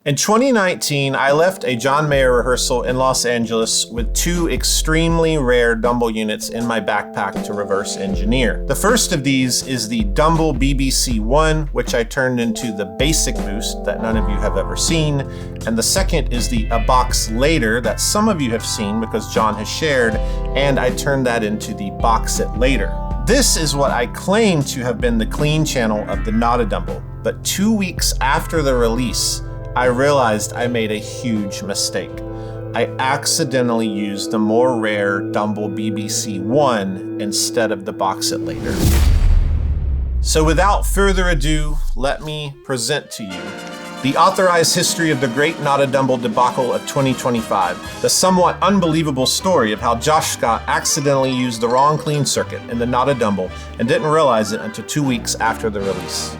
In 2019, I left a John Mayer rehearsal in Los Angeles with 2 extremely rare Dumble units in my backpack to reverse engineer. The first of these is the Dumble BBC-1, which I turned into the basic boost that none of you have ever seen, and the second is the A Box Later that some of you have seen because John has shared, and I turned that into the Box It Later. This is what I claim to have been the clean channel of the NOTADÜMBLÜ, but 2 weeks after the release, I realized I made a huge mistake. I accidentally used the more rare Dumble BBC-1 instead of the Box It Later. So without further ado, let me present to you the authorized history of the great NOTADÜMBLÜ debacle of 2025, the somewhat unbelievable story of how Josh Scott accidentally used the wrong clean circuit in the NOTADÜMBLÜ and didn't realize it until 2 weeks after the release.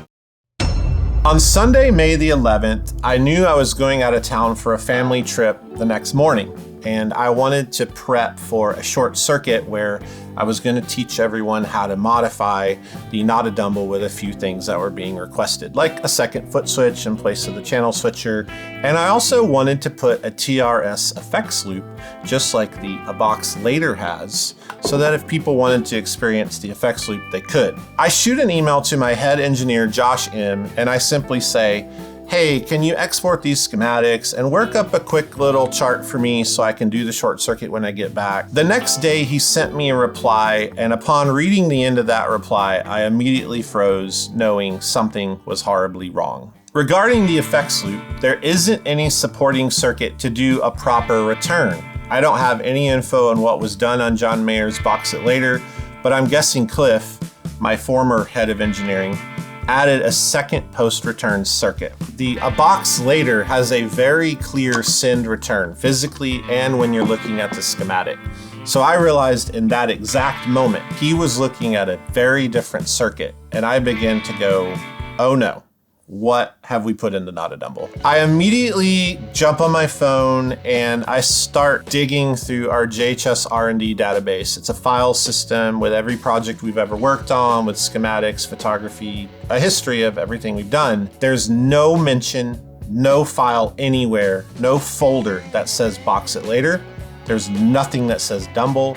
On Sunday, May the 11th, I knew I was going out of town for a family trip the next morning, and I wanted to prep for a short circuit where I was going to teach everyone how to modify the NOTADÜMBLÜ with a few things that were being requested, like a second foot switch in place of the channel switcher, and I also wanted to put a TRS effects loop, just like the A Box Later has, so that if people wanted to experience the effects loop, they could. I shoot an email to my head engineer, Josh M., and I simply say, hey, can you export these schematics and work up a quick little chart for me so I can do the short circuit when I get back? The next day he sent me a reply, and upon reading the end of that reply, I immediately froze, knowing something was horribly wrong. Regarding the effects loop, there isn't any supporting circuit to do a proper return. I don't have any info on what was done on John Mayer's Box It Later, but I'm guessing Cliff, my former head of engineering, added a second post-return circuit. The A Box Later has a very clear send return, physically and when you're looking at the schematic. So I realized in that exact moment, he was looking at a very different circuit, and I began to go, oh no. What have we put in the NOTADÜMBLÜ? I immediately jump on my phone and I start digging through our JHS R&D database. It's a file system with every project we've ever worked on, with schematics, photography, a history of everything we've done. There's no mention, no file anywhere, no folder that says Box It Later. There's nothing that says Dumble,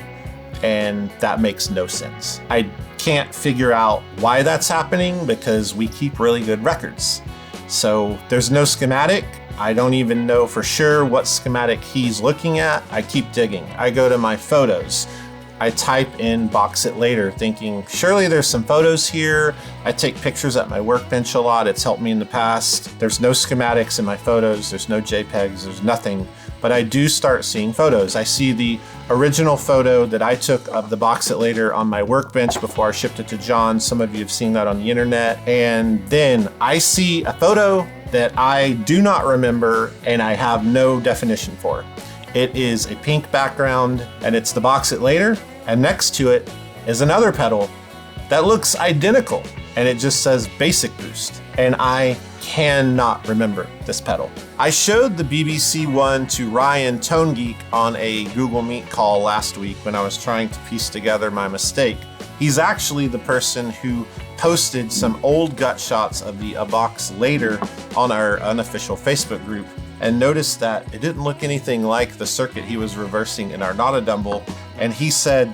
and that makes no sense. I can't figure out why that's happening because we keep really good records. So there's no schematic. I don't even know for sure what schematic he's looking at. I keep digging. I go to my photos. I type in Box It Later thinking, surely there's some photos here. I take pictures at my workbench a lot. It's helped me in the past. There's no schematics in my photos. There's no JPEGs. There's nothing. But I do start seeing photos. I see the original photo that I took of the Box It Later on my workbench before I shipped it to John. Some of you have seen that on the internet. And then I see a photo that I do not remember and I have no definition for. It is a pink background and it's the Box It Later. And next to it is another pedal that looks identical. And it just says Basic Boost. And I cannot remember this pedal. I showed the BBC-1 to Ryan Tone Geek on a Google Meet call last week when I was trying to piece together my mistake. He's actually the person who posted some old gut shots of the A Box Later on our unofficial Facebook group and noticed that it didn't look anything like the circuit he was reversing in our NOTADÜMBLÜ, and he said,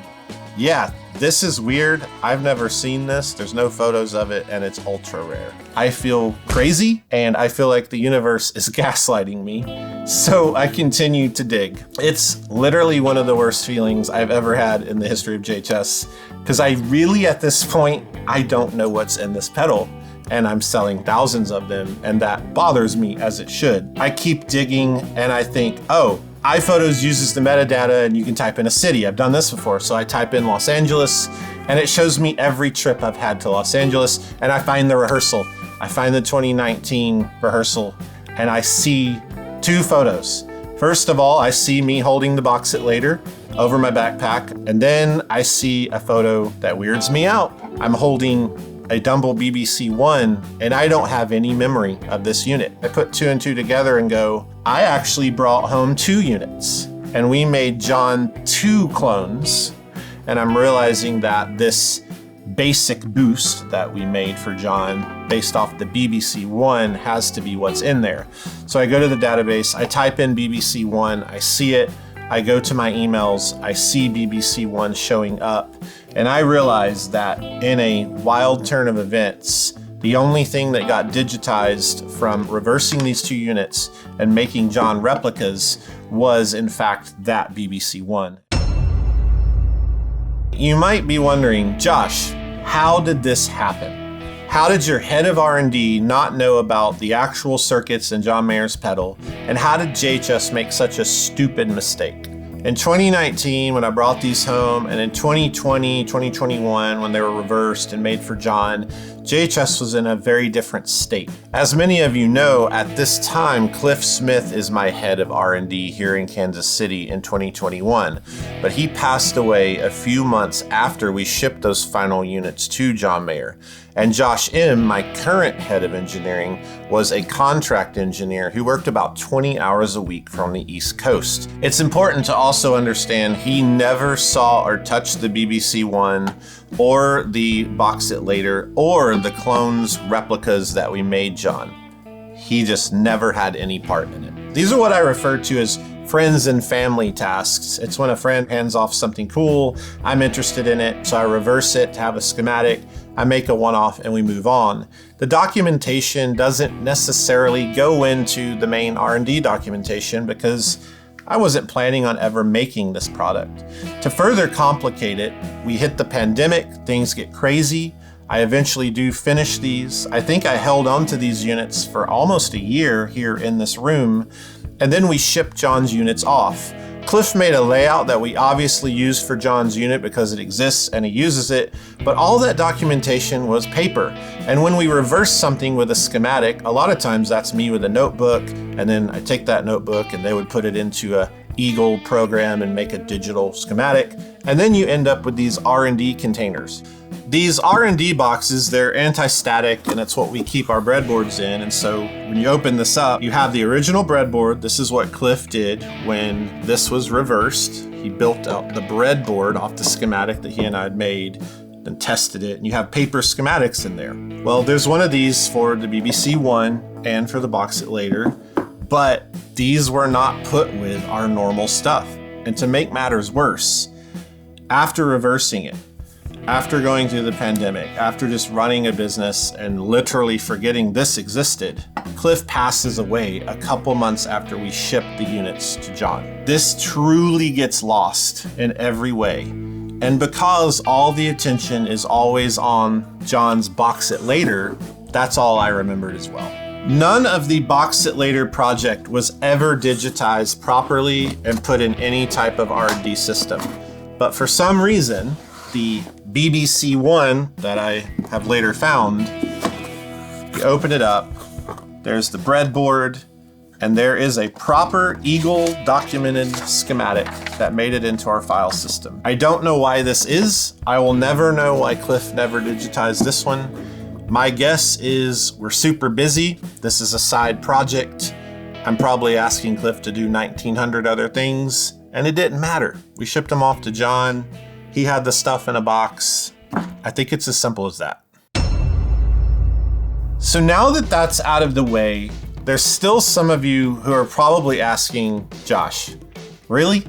yeah, this is weird. I've never seen this. There's no photos of it and it's ultra rare. I feel crazy and I feel like the universe is gaslighting me. So I continue to dig. It's literally one of the worst feelings I've ever had in the history of JHS because I really, at this point, I don't know what's in this pedal. And I'm selling thousands of them, and that bothers me as it should. I keep digging and I think, oh, iPhotos uses the metadata and you can type in a city. I've done this before. So I type in Los Angeles and it shows me every trip I've had to Los Angeles, and I find the rehearsal. I find the 2019 rehearsal and I see 2 photos. First of all, I see me holding the Box It Later over my backpack, and then I see a photo that weirds me out. I'm holding a Dumble BBC-1 and I don't have any memory of this unit. I put 2 and 2 together and go, I actually brought home 2 units and we made John 2 clones, and I'm realizing that this basic boost that we made for John based off the BBC1 has to be what's in there. So I go to the database, I type in BBC1, I see it, I go to my emails, I see BBC1 showing up, and I realize that in a wild turn of events, the only thing that got digitized from reversing these two units and making John replicas was in fact that BBC1. You might be wondering, Josh, how did this happen? How did your head of R&D not know about the actual circuits in John Mayer's pedal? And how did JHS make such a stupid mistake? In 2019, when I brought these home, and in 2020, 2021, when they were reversed and made for John, JHS was in a very different state. As many of you know, at this time, Cliff Smith is my head of R&D here in Kansas City in 2021, but he passed away a few months after we shipped those final units to John Mayer. And Josh M., my current head of engineering, was a contract engineer who worked about 20 hours a week from the East Coast. It's important to also understand he never saw or touched the BBC1 or the Box It Later or the clones replicas that we made John. He just never had any part in it. These are what I refer to as friends and family tasks. It's when a friend hands off something cool, I'm interested in it, so I reverse it to have a schematic, I make a one-off, and we move on. The documentation doesn't necessarily go into the main R&D documentation because I wasn't planning on ever making this product. To further complicate it, we hit the pandemic, things get crazy. I eventually do finish these. I think I held on to these units for almost a year here in this room, and then we shipped John's units off. Cliff made a layout that we obviously use for John's unit because it exists and he uses it, but all that documentation was paper. And when we reverse something with a schematic, a lot of times that's me with a notebook, and then I take that notebook and they would put it into a Eagle program and make a digital schematic, and then you end up with these R&D containers. These R&D boxes, they're anti-static, and that's what we keep our breadboards in. And so when you open this up, you have the original breadboard. This is what Cliff did when this was reversed. He built out the breadboard off the schematic that he and I had made, then tested it, and you have paper schematics in there. Well, there's one of these for the BBC1 and for the Box It Later, but these were not put with our normal stuff. And to make matters worse, after reversing it, after going through the pandemic, after just running a business and literally forgetting this existed, Cliff passes away a couple months after we shipped the units to John. This truly gets lost in every way. And because all the attention is always on John's Box It Later, that's all I remembered as well. None of the Box It Later project was ever digitized properly and put in any type of R&D system. But for some reason, the BBC1 that I have later found, you open it up, there's the breadboard, and there is a proper Eagle documented schematic that made it into our file system. I don't know why this is. I will never know why Cliff never digitized this one. My guess is we're super busy. This is a side project. I'm probably asking Cliff to do 1,900 other things, and it didn't matter. We shipped them off to John. He had the stuff in a box. I think it's as simple as that. So now that that's out of the way, there's still some of you who are probably asking, Josh, really?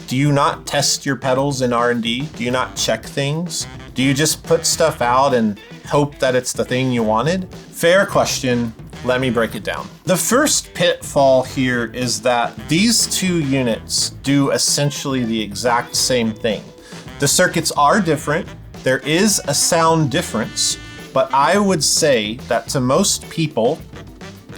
Do you not test your pedals in R&D? Do you not check things? Do you just put stuff out and hope that it's the thing you wanted? Fair question. Let me break it down. The first pitfall here is that these two units do essentially the exact same thing. The circuits are different. There is a sound difference, but I would say that to most people,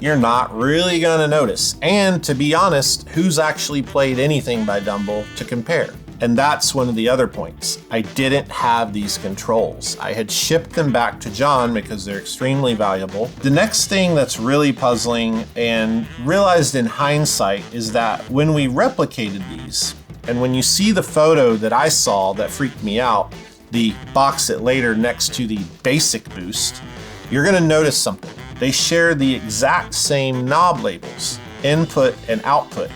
you're not really gonna notice. And to be honest, who's actually played anything by Dumble to compare? And that's one of the other points. I didn't have these controls. I had shipped them back to John because they're extremely valuable. The next thing that's really puzzling and realized in hindsight is that when we replicated these, and when you see the photo that I saw that freaked me out, the Box It Later next to the basic boost, you're gonna notice something. They share the exact same knob labels, input and output.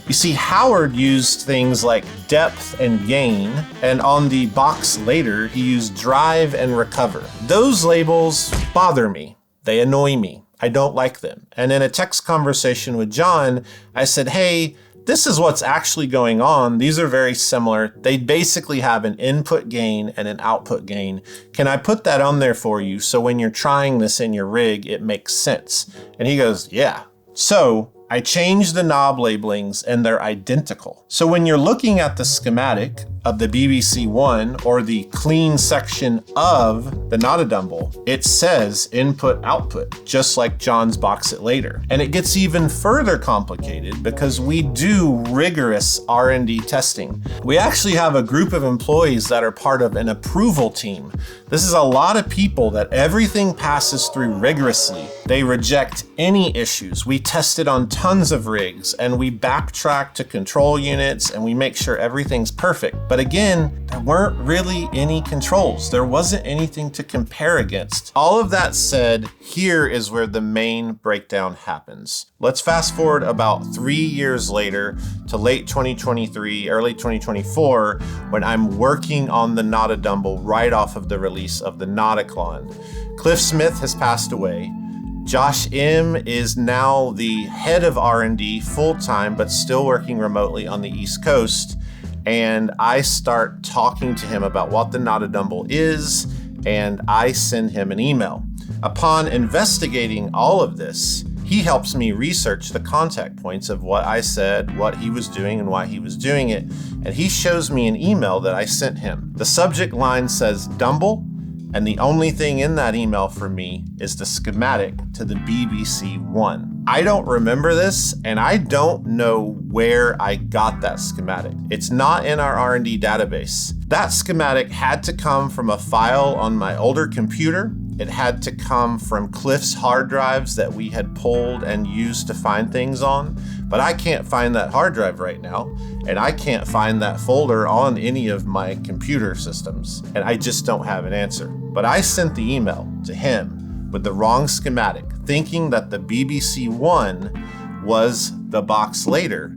You see, Howard used things like depth and gain, and on the box later, he used drive and recover. Those labels bother me. They annoy me. I don't like them. And in a text conversation with John, I said, hey, this is what's actually going on. These are very similar. They basically have an input gain and an output gain. Can I put that on there for you so when you're trying this in your rig, it makes sense? And he goes, yeah. So I changed the knob labelings and they're identical. So when you're looking at the schematic of the BBC1 or the clean section of the NOTADÜMBLÜ, it says input output, just like John's box it later. And it gets even further complicated because we do rigorous R&D testing. We actually have a group of employees that are part of an approval team. This is a lot of people that everything passes through rigorously. They reject any issues. We test it on tons of rigs and we backtrack to control units and we make sure everything's perfect. But again, there weren't really any controls. There wasn't anything to compare against. All of that said, here is where the main breakdown happens. Let's fast forward about 3 years later to late 2023, early 2024, when I'm working on the NOTADÜMBLÜ right off of the release of the NOTACLON. Cliff Smith has passed away. Josh M. is now the head of R&D full-time, but still working remotely on the East Coast. And I start talking to him about what the NOTADÜMBLÜ is, and I send him an email. Upon investigating all of this, he helps me research the contact points of what I said, what he was doing, and why he was doing it. And he shows me an email that I sent him. The subject line says Dumble, and the only thing in that email for me is the schematic to the BBC1. I don't remember this, and I don't know where I got that schematic. It's not in our R&D database. That schematic had to come from a file on my older computer. It had to come from Cliff's hard drives that we had pulled and used to find things on, but I can't find that hard drive right now, and I can't find that folder on any of my computer systems, and I just don't have an answer. But I sent the email to him with the wrong schematic, thinking that the BBC1 was the box later,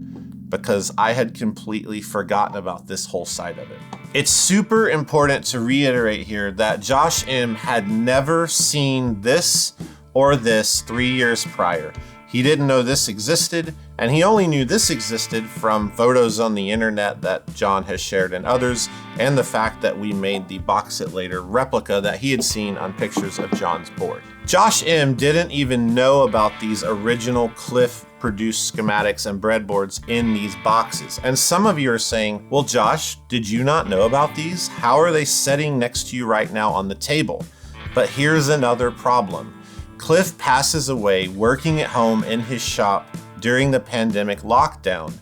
because I had completely forgotten about this whole side of it. It's super important to reiterate here that Josh M. had never seen this or this 3 years prior. He didn't know this existed, and he only knew this existed from photos on the internet that John has shared and others, and the fact that we made the box it later replica that he had seen on pictures of John's board. Josh M. didn't even know about these original Cliff produced schematics and breadboards in these boxes. And some of you are saying, well, Josh, did you not know about these? How are they sitting next to you right now on the table? But here's another problem. Cliff passes away working at home in his shop during the pandemic lockdown,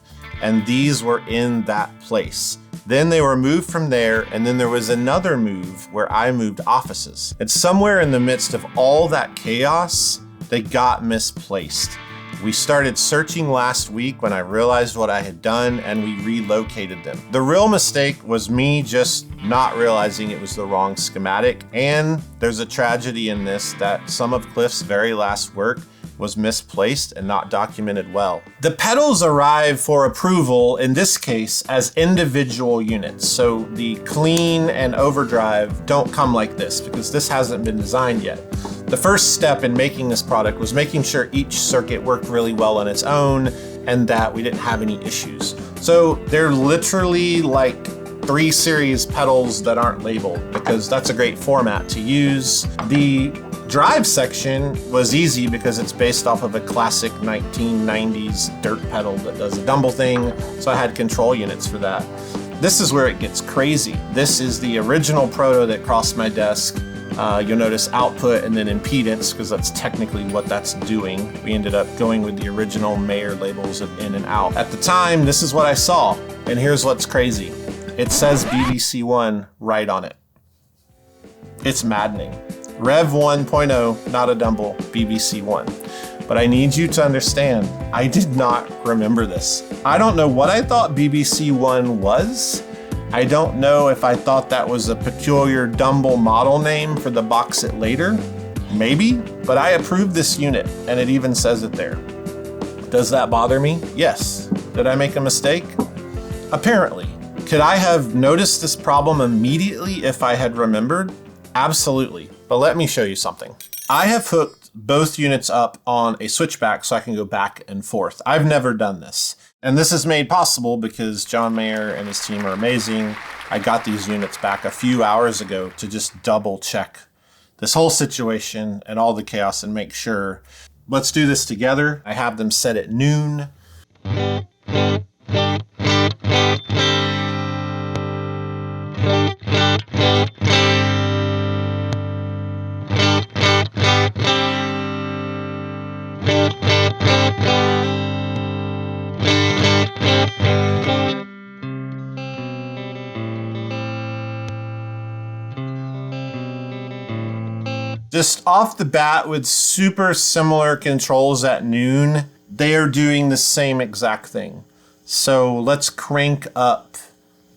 and these were in that place. Then they were moved from there, and then there was another move where I moved offices. And somewhere in the midst of all that chaos, they got misplaced. We started searching last week when I realized what I had done, and we relocated them. The real mistake was me just not realizing it was the wrong schematic, and there's a tragedy in this that some of Cliff's very last work was misplaced and not documented well. The pedals arrive for approval, in this case, as individual units. So the clean and overdrive don't come like this because this hasn't been designed yet. The first step in making this product was making sure each circuit worked really well on its own and that we didn't have any issues. So they're literally like 3 series pedals that aren't labeled because that's a great format to use. The drive section was easy because it's based off of a classic 1990s dirt pedal that does a Dumble thing, so I had control units for that. This is where it gets crazy. This is the original proto that crossed my desk. You'll notice output and then impedance because that's technically what that's doing. We ended up going with the original Mayer labels of in and out. At the time, this is what I saw, and here's what's crazy. It says BBC1 right on it. It's maddening. Rev 1.0, NOTADÜMBLÜ, BBC1. But I need you to understand, I did not remember this. I don't know what I thought BBC1 was. I don't know if I thought that was a peculiar Dumble model name for the box it later. Maybe, but I approved this unit, and it even says it there. Does that bother me? Yes. Did I make a mistake? Apparently. Could I have noticed this problem immediately if I had remembered? Absolutely. But let me show you something. I have hooked both units up on a switchback so I can go back and forth. I've never done this. And this is made possible because John Mayer and his team are amazing. I got these units back a few hours ago to just double check this whole situation and all the chaos and make sure. Let's do this together. I have them set at noon. Just off the bat with super similar controls at noon, they are doing the same exact thing. So let's crank up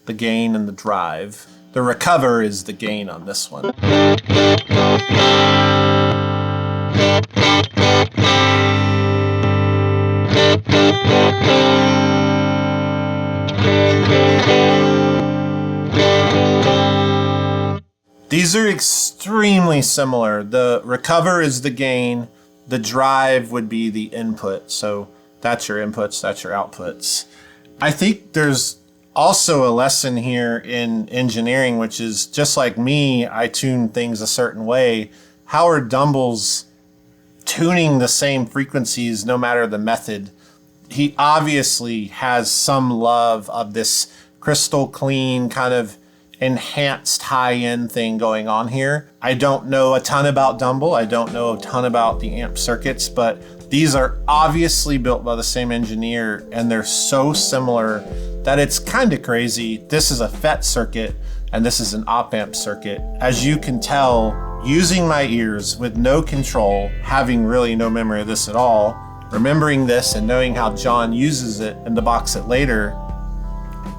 the gain and the drive. The recover is the gain on this one. These are extremely similar. The recover is the gain. The drive would be the input. So that's your inputs, that's your outputs. I think there's also a lesson here in engineering, which is just like me, I tune things a certain way. Howard Dumble's tuning the same frequencies no matter the method. He obviously has some love of this crystal clean kind of enhanced high-end thing going on here. I don't know a ton about Dumble. I don't know a ton about the amp circuits, but these are obviously built by the same engineer and they're so similar that it's kind of crazy. This is a FET circuit and this is an op-amp circuit. As you can tell, using my ears with no control, having really no memory of this at all, remembering this and knowing how John uses it and to box it later,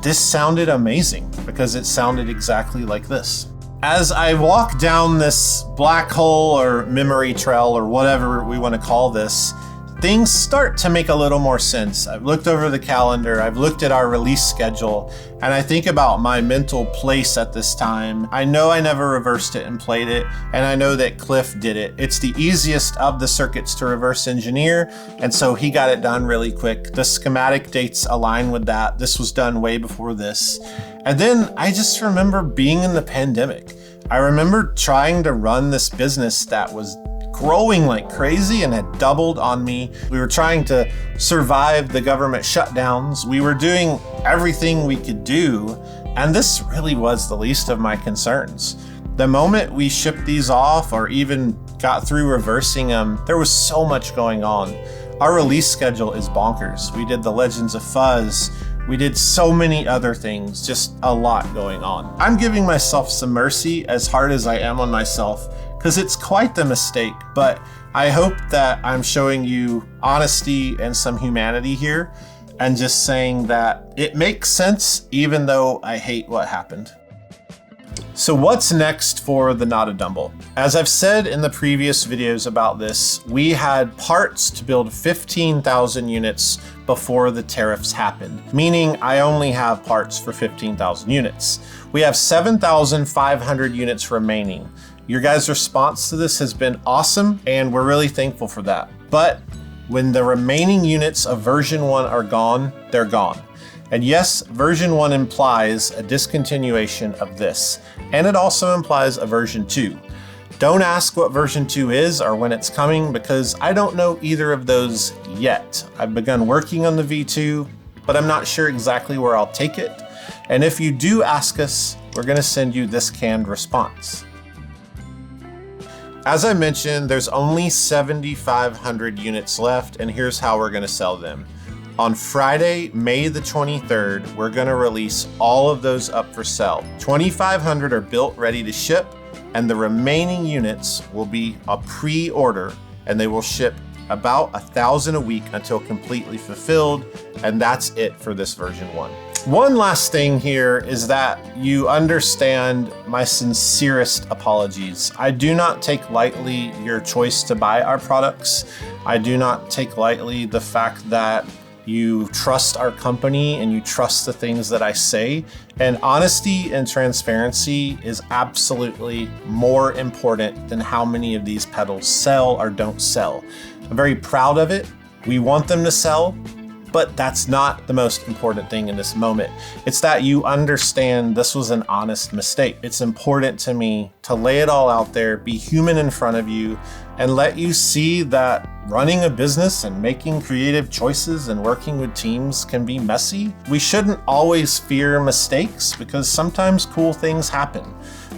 this sounded amazing because it sounded exactly like this. As I walk down this black hole or memory trail or whatever we want to call this, things start to make a little more sense. I've looked over the calendar, I've looked at our release schedule, and I think about my mental place at this time. I know I never reversed it and played it, and I know that Cliff did it. It's the easiest of the circuits to reverse engineer, and so he got it done really quick. The schematic dates align with that. This was done way before this. And then I just remember being in the pandemic. I remember trying to run this business that was growing like crazy and had doubled on me. We were trying to survive the government shutdowns. We were doing everything we could do, and this really was the least of my concerns. The moment we shipped these off or even got through reversing them, there was so much going on. Our release schedule is bonkers. We did the Legends of Fuzz. We did so many other things, just a lot going on. I'm giving myself some mercy as hard as I am on myself because it's quite the mistake, but I hope that I'm showing you honesty and some humanity here and just saying that it makes sense even though I hate what happened. So what's next for the NOTADÜMBLÜ? As I've said in the previous videos about this, we had parts to build 15,000 units before the tariffs happened, meaning I only have parts for 15,000 units. We have 7,500 units remaining. Your guys' response to this has been awesome, and we're really thankful for that. But when the remaining units of version 1 are gone, they're gone. And yes, version 1 implies a discontinuation of this, and it also implies a version 2. Don't ask what version 2 is or when it's coming because I don't know either of those yet. I've begun working on the V2, but I'm not sure exactly where I'll take it. And if you do ask us, we're gonna send you this canned response. As I mentioned, there's only 7,500 units left, and here's how we're gonna sell them. On Friday, May the 23rd, we're gonna release all of those up for sale. 2,500 are built, ready to ship, and the remaining units will be a pre-order, and they will ship about 1,000 a week until completely fulfilled, and that's it for this version 1. One last thing here is that you understand my sincerest apologies. I do not take lightly your choice to buy our products. I do not take lightly the fact that you trust our company and you trust the things that I say. And honesty and transparency is absolutely more important than how many of these pedals sell or don't sell. I'm very proud of it. We want them to sell, but that's not the most important thing in this moment. It's that you understand this was an honest mistake. It's important to me to lay it all out there, be human in front of you, and let you see that running a business and making creative choices and working with teams can be messy. We shouldn't always fear mistakes because sometimes cool things happen.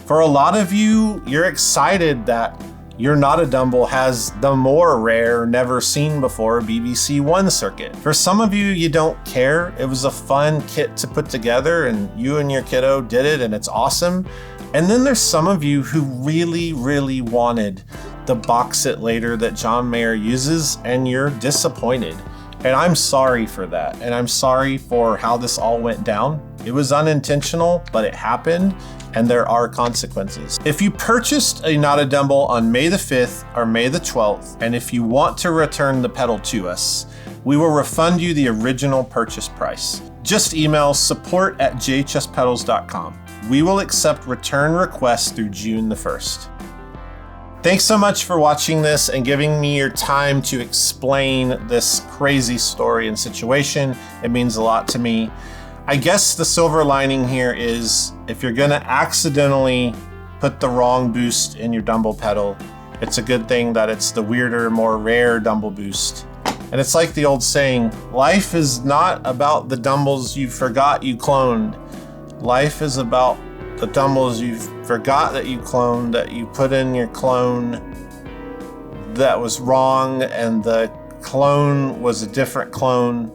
For a lot of you, you're excited that your NOTADÜMBLÜ has the more rare, never seen before BBC One circuit. For some of you, you don't care. It was a fun kit to put together and you and your kiddo did it and it's awesome. And then there's some of you who really, really wanted the box it later that John Mayer uses and you're disappointed. And I'm sorry for that. And I'm sorry for how this all went down. It was unintentional, but it happened. And there are consequences. If you purchased a NOTADÜMBLÜ on May the 5th or May the 12th, and if you want to return the pedal to us, we will refund you the original purchase price. Just email support@jhspedals.com. We will accept return requests through June the 1st. Thanks so much for watching this and giving me your time to explain this crazy story and situation. It means a lot to me. I guess the silver lining here is if you're gonna accidentally put the wrong boost in your dumbbell pedal, it's a good thing that it's the weirder, more rare dumbbell boost. And it's like the old saying, life is not about the dumbbells you forgot you cloned. Life is about the dumbbells you forgot that you cloned, that you put in your clone that was wrong, and the clone was a different clone,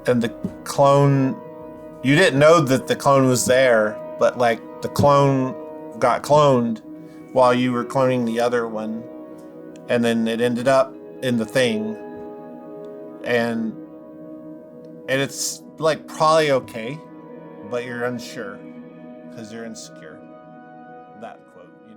and the clone, you didn't know that the clone was there, but like the clone got cloned while you were cloning the other one. And then it ended up in the thing. And it's like probably okay, but you're unsure because you're insecure. That quote, you know.